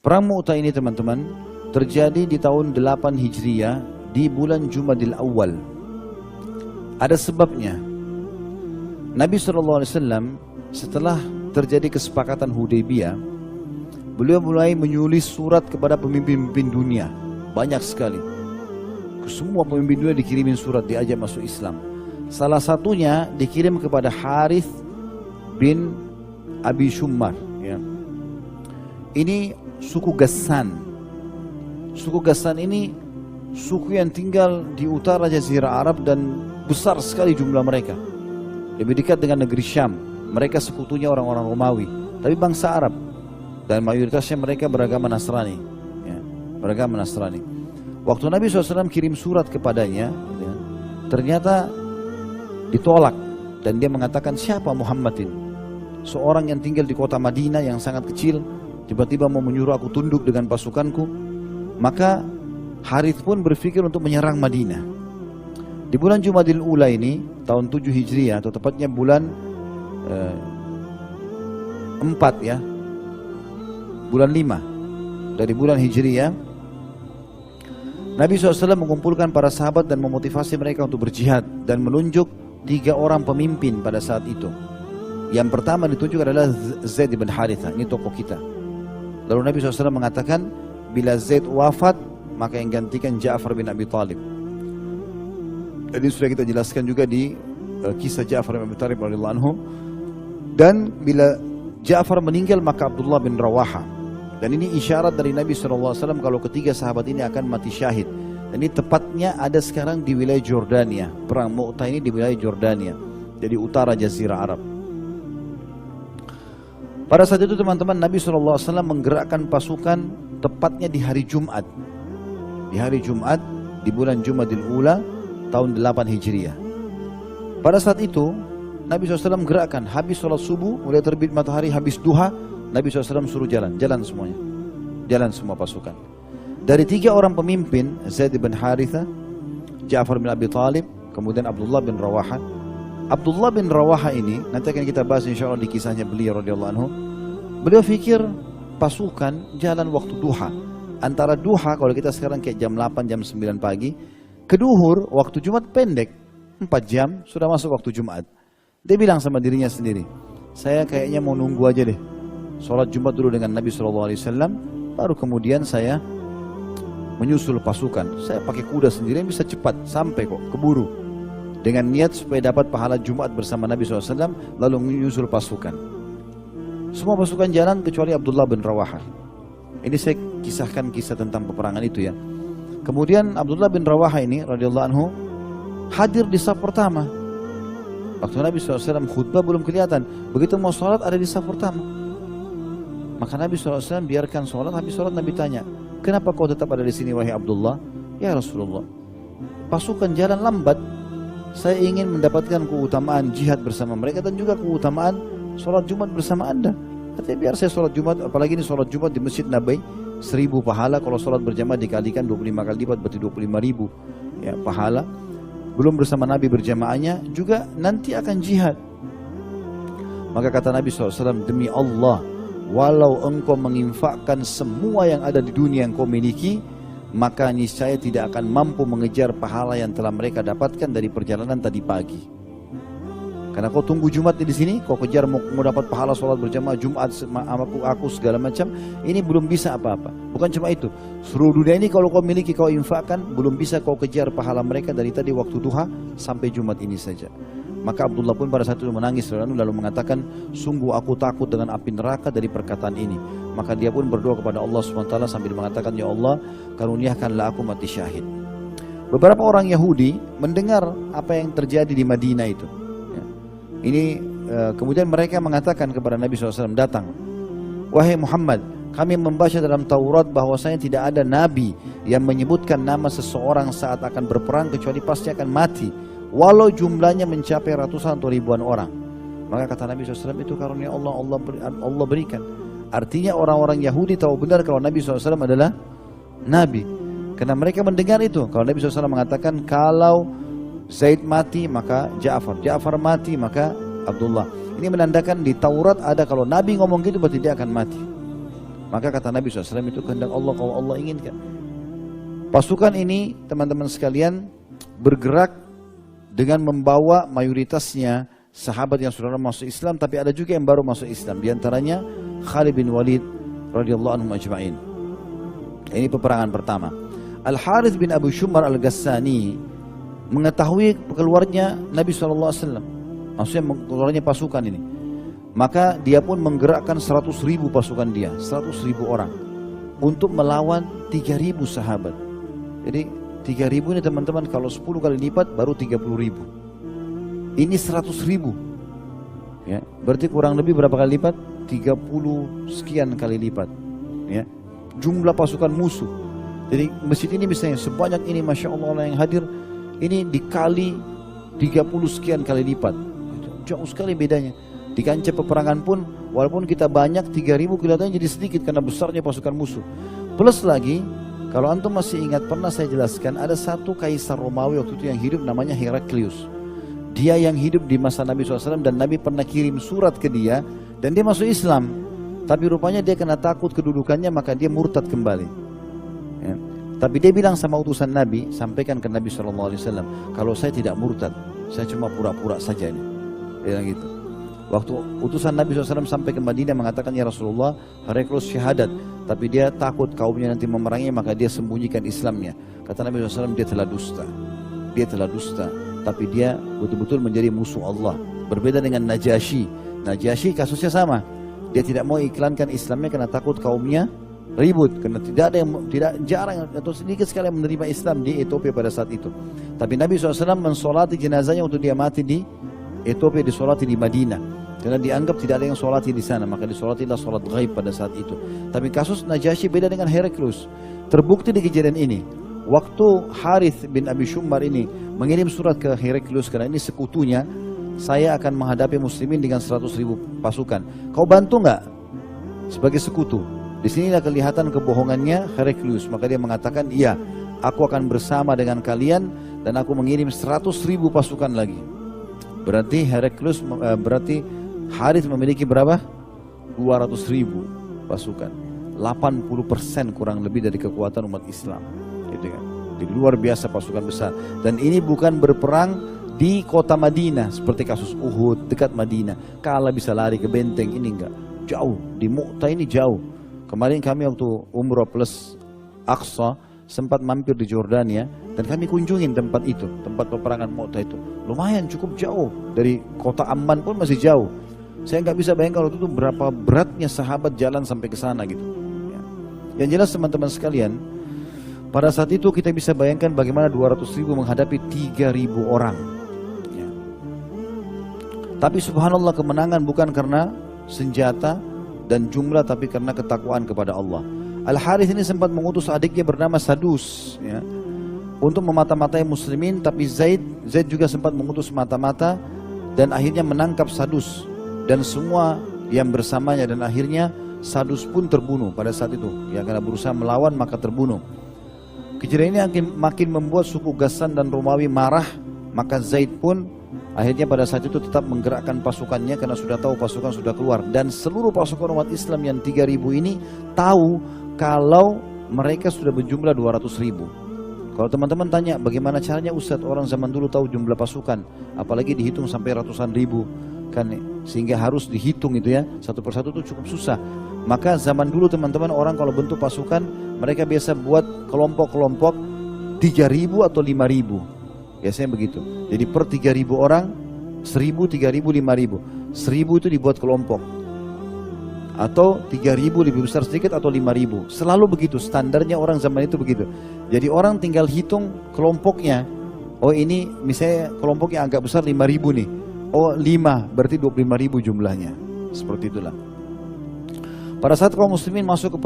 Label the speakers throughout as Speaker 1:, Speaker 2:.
Speaker 1: Perang Mu'tah ini teman-teman terjadi di tahun 8 Hijriah di bulan Jumadil Awal. Ada sebabnya. Nabi SAW setelah terjadi kesepakatan Hudaybiyah, beliau mulai menulis surat kepada pemimpin-pemimpin dunia. Banyak sekali. Semua pemimpin dunia dikirimin surat, diajak masuk Islam. Salah satunya dikirim kepada Harith bin Abi Shummar. Ya. Ini suku Ghassan. Suku Ghassan ini suku yang tinggal di utara Jazirah Arab dan besar sekali jumlah mereka. Lebih dekat dengan negeri Syam. Mereka sekutunya orang-orang Romawi, tapi bangsa Arab. Dan mayoritasnya mereka beragama Nasrani. Ya, beragama Nasrani. Waktu Nabi SAW kirim surat kepadanya, ya, ternyata ditolak. Dan dia mengatakan, siapa Muhammad ini? Seorang yang tinggal di kota Madinah yang sangat kecil, tiba-tiba mau menyuruh aku tunduk dengan pasukanku. Maka Harith pun berpikir untuk menyerang Madinah. Di bulan Jumadil Ula ini, tahun 7 Hijriah, atau tepatnya bulan 4 ya, bulan 5 dari bulan Hijriah, Nabi SAW mengumpulkan para sahabat dan memotivasi mereka untuk berjihad dan menunjuk 3 orang pemimpin pada saat itu. Yang pertama ditunjuk adalah Zaid bin Harithah, ini tokoh kita. Lalu Nabi SAW mengatakan, bila Zaid wafat, maka yang gantikan Ja'far bin Abi Talib. Jadi sudah kita jelaskan juga di kisah Ja'far bin Abi Talib radhiyallahu anhu. Dan bila Ja'far meninggal, maka Abdullah bin Rawaha. Dan ini isyarat dari Nabi SAW kalau ketiga sahabat ini akan mati syahid. Dan ini tepatnya ada sekarang di wilayah Jordania. Perang Mu'tah ini di wilayah Jordania, jadi utara Jazirah Arab. Pada saat itu teman-teman, Nabi SAW menggerakkan pasukan tepatnya di hari Jumat. Di hari Jumat, di bulan Jumadil Ula, tahun 8 Hijriah. Pada saat itu, Nabi SAW gerakkan, habis sholat subuh, mulai terbit matahari, habis duha, Nabi SAW suruh jalan semuanya. Jalan semua pasukan. Dari 3 orang pemimpin, Zaid bin Harithah, Ja'far bin Abi Talib, kemudian Abdullah bin Rawaha. Abdullah bin Rawaha ini, nanti akan kita bahas insya Allah di kisahnya beliau radhiyallahu anhu. Beliau fikir pasukan jalan waktu duha. Antara duha, kalau kita sekarang kayak jam 8, jam 9 pagi, ke duhur, waktu Jumat pendek, 4 jam, sudah masuk waktu Jumat. Dia bilang sama dirinya sendiri, saya kayaknya mau nunggu aja deh. Sholat Jumat dulu dengan Nabi SAW, baru kemudian saya menyusul pasukan. Saya pakai kuda sendiri yang bisa cepat, sampai kok, keburu. Dengan niat supaya dapat pahala Jumat bersama Nabi SAW, lalu menyusul pasukan. Semua pasukan jalan kecuali Abdullah bin Rawaha. Ini saya kisahkan kisah tentang peperangan itu ya. Kemudian Abdullah bin Rawaha ini radhiyallahu anhu hadir di saf pertama. Waktu Nabi SAW khutbah belum kelihatan. Begitu mau sholat ada di saf pertama. Maka Nabi SAW biarkan sholat. Habis sholat Nabi tanya, kenapa kau tetap ada di sini wahai Abdullah? Ya Rasulullah, pasukan jalan lambat. Saya ingin mendapatkan keutamaan jihad bersama mereka dan juga keutamaan sholat Jumat bersama anda. Katanya biar saya sholat Jumat, apalagi ini sholat Jumat di Masjid Nabawi, 1000 pahala. Kalau sholat berjamaah dikalikan 25 kali lipat berarti 25.000 ya, pahala. Belum bersama Nabi berjamaahnya, juga nanti akan jihad. Maka kata Nabi SAW, demi Allah, walau engkau menginfakkan semua yang ada di dunia yang kau miliki, maka niscaya tidak akan mampu mengejar pahala yang telah mereka dapatkan dari perjalanan tadi pagi. Karena kau tunggu Jumat di sini, kau kejar mau dapat pahala sholat berjamaah Jumat aku segala macam, ini belum bisa apa-apa. Bukan cuma itu, seluruh dunia ini kalau kau miliki, kau infakkan, belum bisa kau kejar pahala mereka dari tadi waktu duha sampai Jumat ini saja. Maka Abdullah pun pada saat itu menangis lalu mengatakan, sungguh aku takut dengan api neraka dari perkataan ini. Maka dia pun berdoa kepada Allah SWT sambil mengatakan, ya Allah, karuniakanlah aku mati syahid. Beberapa orang Yahudi mendengar apa yang terjadi di Madinah itu. Ini kemudian mereka mengatakan kepada Nabi SAW, datang, wahai Muhammad, kami membaca dalam Taurat bahwasanya tidak ada Nabi yang menyebutkan nama seseorang saat akan berperang kecuali pasti akan mati, walau jumlahnya mencapai ratusan atau ribuan orang. Maka kata Nabi SAW, itu karunia Allah berikan. Artinya orang-orang Yahudi tahu benar kalau Nabi SAW adalah Nabi. Karena mereka mendengar itu. Kalau Nabi SAW mengatakan, kalau Zaid mati maka Ja'far, Ja'far mati maka Abdullah. Ini menandakan di Taurat ada kalau Nabi ngomong gitu berarti dia akan mati. Maka kata Nabi SAW, itu kehendak Allah kalau Allah inginkan. Pasukan ini teman-teman sekalian bergerak dengan membawa mayoritasnya sahabat yang sudah masuk Islam, tapi ada juga yang baru masuk Islam. Di antaranya Khalid bin Walid radhiyallahu anhu ajma'in. Ini peperangan pertama. Al-Harith bin Abu Shumar Al-Ghassani mengetahui keluarnya Nabi SAW, maksudnya keluarnya pasukan ini. Maka dia pun menggerakkan 100.000 pasukan dia, 100.000 orang untuk melawan 3.000 sahabat. Jadi 3.000 ini teman-teman kalau 10 kali lipat baru 30.000. Ini 100.000. Ya, berarti kurang lebih berapa kali lipat? 30 sekian kali lipat. Ya, jumlah pasukan musuh. Jadi masjid ini misalnya sebanyak ini, Masya Allah orang yang hadir, ini dikali 30 sekian kali lipat. Jauh sekali bedanya. Di kancah peperangan pun walaupun kita banyak 3.000 kelihatannya jadi sedikit karena besarnya pasukan musuh. Plus lagi, kalau antum masih ingat pernah saya jelaskan ada satu kaisar Romawi waktu itu yang hidup namanya Heraklius. Dia yang hidup di masa Nabi SAW dan Nabi pernah kirim surat ke dia dan dia masuk Islam. Tapi rupanya dia kena takut kedudukannya maka dia murtad kembali. Ya. Tapi dia bilang sama utusan Nabi, sampaikan ke Nabi SAW, kalau saya tidak murtad, saya cuma pura-pura saja ini. Dia bilang gitu. Waktu utusan Nabi SAW sampai ke Madinah mengatakan, ya Rasulullah, Heraklius syahadat, tapi dia takut kaumnya nanti memerangi maka dia sembunyikan Islamnya. Kata Nabi SAW, dia telah dusta. Dia telah dusta. Tapi dia betul-betul menjadi musuh Allah. Berbeda dengan Najasyi. Najasyi kasusnya sama. Dia tidak mau iklankan Islamnya karena takut kaumnya ribut. Karena jarang atau sedikit sekali yang menerima Islam di Ethiopia pada saat itu. Tapi Nabi SAW mensolati jenazahnya untuk dia mati di Ethiopia, disolati di Madinah. Karena dianggap tidak ada yang solati di sana, maka disolatilah solat ghaib pada saat itu. Tapi kasus Najasyi beda dengan Heraklius. Terbukti di kejadian ini. Waktu Harith bin Abi Shumar ini mengirim surat ke Heraklius karena ini sekutunya, saya akan menghadapi muslimin dengan 100.000 pasukan. Kau bantu nggak? Sebagai sekutu. Di sinilah kelihatan kebohongannya Heraklius. Maka dia mengatakan, iya, aku akan bersama dengan kalian dan aku mengirim 100.000 pasukan lagi. Berarti Heraklius, berarti Harith memiliki berapa? 200.000 pasukan. 80% kurang lebih dari kekuatan umat Islam. Gitu kan. Jadi luar biasa pasukan besar. Dan ini bukan berperang di kota Madinah seperti kasus Uhud dekat Madinah. Kalah bisa lari ke benteng, ini enggak. Jauh, di Mu'tah ini jauh. Kemarin kami waktu Umrah plus Aqsa sempat mampir di Jordania dan kami kunjungin tempat itu, tempat peperangan Mu'tah itu. Lumayan cukup jauh, dari kota Amman pun masih jauh. Saya nggak bisa bayangkan waktu itu berapa beratnya sahabat jalan sampai ke sana gitu. Ya. Yang jelas teman-teman sekalian, pada saat itu kita bisa bayangkan bagaimana 200.000 menghadapi 3.000 orang. Ya. Tapi subhanallah kemenangan bukan karena senjata dan jumlah, tapi karena ketakwaan kepada Allah. Al-Harith ini sempat mengutus adiknya bernama Sadus, ya, untuk memata-matai muslimin, tapi Zaid juga sempat mengutus mata-mata dan akhirnya menangkap Sadus dan semua yang bersamanya, dan akhirnya Sadus pun terbunuh pada saat itu. Ya, karena berusaha melawan maka terbunuh. Kejadian ini makin membuat suku Ghassan dan Romawi marah, maka Zaid pun akhirnya pada saat itu tetap menggerakkan pasukannya karena sudah tahu pasukan sudah keluar. Dan seluruh pasukan umat Islam yang 3.000 ini tahu kalau mereka sudah berjumlah 200.000. Kalau teman-teman tanya bagaimana caranya Ustadz, orang zaman dulu tahu jumlah pasukan, apalagi dihitung sampai ratusan ribu kan, sehingga harus dihitung itu ya, satu persatu itu cukup susah. Maka zaman dulu teman-teman orang kalau bentuk pasukan mereka biasa buat kelompok-kelompok 3.000 atau 5.000, biasanya begitu. Jadi per 3.000 orang 1.000, 3.000, 5.000. 1.000 itu dibuat kelompok, atau 3.000 lebih besar sedikit, atau 5.000. Selalu begitu, standarnya orang zaman itu begitu. Jadi orang tinggal hitung kelompoknya. Oh ini misalnya kelompoknya agak besar 5.000 nih. Oh 5 berarti 25.000 jumlahnya. Seperti itulah. Pada saat kaum muslimin masuk ke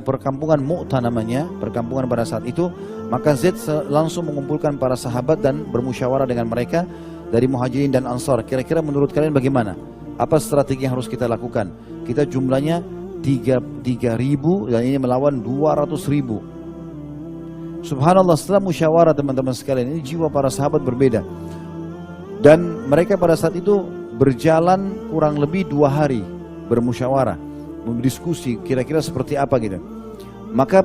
Speaker 1: perkampungan Mu'tah namanya, perkampungan pada saat itu, maka Zaid langsung mengumpulkan para sahabat dan bermusyawarah dengan mereka dari Muhajirin dan Ansar. Kira-kira menurut kalian bagaimana? Apa strategi yang harus kita lakukan? Kita jumlahnya 3.000 dan ini melawan 200.000. Subhanallah, setelah musyawarah teman-teman sekalian, ini jiwa para sahabat berbeda. Dan mereka pada saat itu berjalan kurang lebih 2 hari bermusyawarah. berdiskusi kira-kira seperti apa gitu. Maka